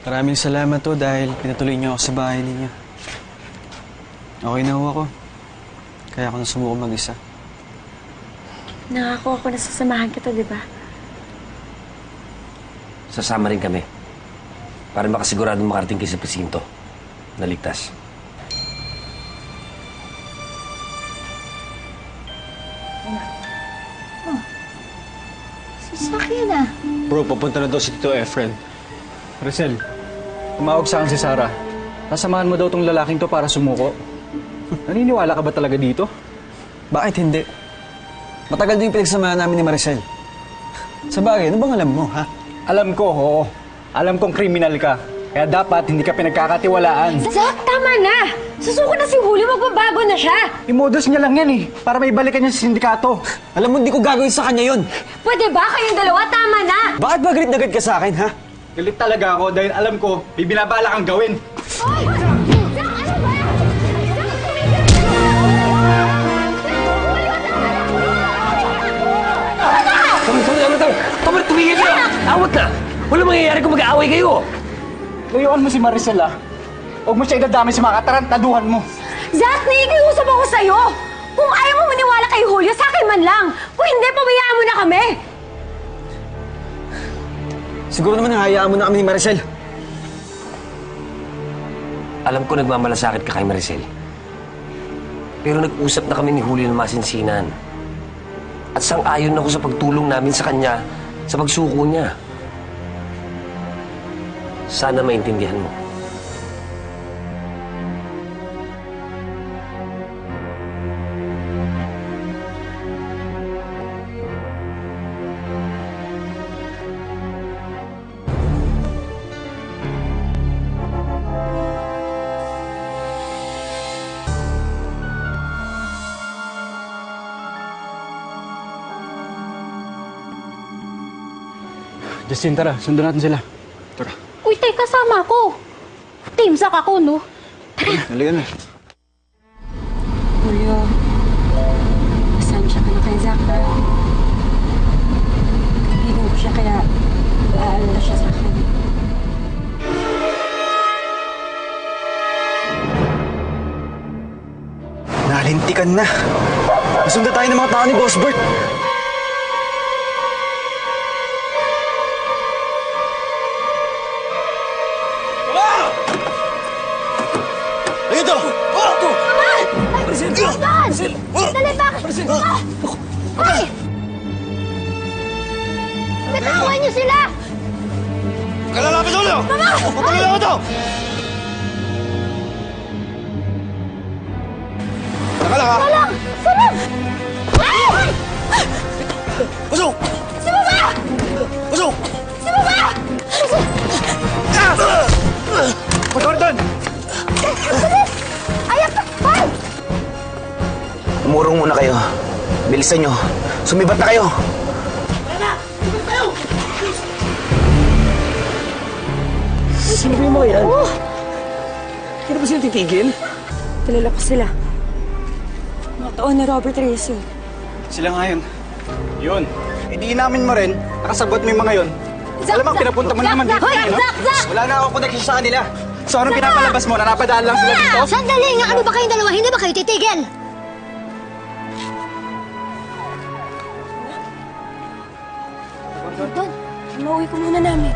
Maraming salamat to dahil pinatuloy niyo ako sa bahay ninyo. Okay na ho ako. Kaya ako nasubuko mag-isa. Nangako ako na sasamahan kita, di ba? Sasama rin kami. Para makasiguradong makarating kayo sa presinto. Naligtas. Sasakyan na. Bro, papunta na daw si Tito Efren. Maricel, tumawag sa akin si Sarah. Nasamahan mo daw tong lalaking to para sumuko. Naniniwala ka ba talaga dito? Bakit hindi? Matagal din yung pinagsamahan namin ni Maricel. Sa bagay, ano bang alam mo, ha? Alam ko, oo. Alam kong kriminal ka. Kaya dapat hindi ka pinagkakatiwalaan. Zach, tama na! Susuko na si Julio, magbabago na siya! Imodus niya lang yan para may balikan niya sa sindikato. Alam mo, hindi ko gagawin sa kanya yun. Pwede ba kayong dalawa? Tama na! Bakit ba galit na galit ka sa akin, ha? Galit talaga ako dahil alam ko, may binabala kang gawin. Hoy! Zach, ano ba? Tama, tumigil ka! Awat na! Wala mangyayari kung mag-aaway kayo! Layuan mo si Maricel, ah. Huwag mo siya idadami sa mga katarantaduhan mo. Zach, nakikiusap ako sa'yo! Kung ayaw mo maniwala kay Julio, sa akin man lang! Kung hindi, pabayaan mo na kami! Siguro naman nahayaan mo na kami ni Maricel. Alam ko nagmamalasakit ka kay Maricel. Pero nag-usap na kami ni Julio ng masinsinan. At sang-ayon ako sa pagtulong namin sa kanya sa pagsuko niya. Sana maintindihan mo. Justin, tara. Sundan natin sila. Tara. Uy, tay, kasama ko. Team Zach ako, no? Halika na. Julio, pasensya ka na kay Zach, ha? Kaibigan ko siya, kaya aalala siya sa akin. Nalintikan na. Nasundan tayo ng mga tao ni Boss Bert. Mama! Saan? Dali, bakit? Hoy! Bitawan niyo sila! Kalalapit ulo! Mama! Patuloy ako to! Saka lang, ha? Walang! Salam! Ay! Pasok! Si Mama! Pasok! Si Mama! Gordon! Ayak ka! Hoy! Umurong muna kayo. Bilisan nyo. Sumibat na kayo. Sino ba yung mga yan? Hindi ba sila titigil? Kilala ko sila. Mga taon ni Robert Reyes yun. Sila nga yun. Yun. Namin mo rin. Nakasagot mo yung mga yun. Alam mo, pinapunta mo naman dito. Zach! Zach! Wala na akong connection sa kanila. So, anong pinapalabas mo? Napadaan lang sila dito? Sandali nga, ano ba kayong dalawa? Hindi ba kayo titigil? Gordon, umuwi ko muna namin.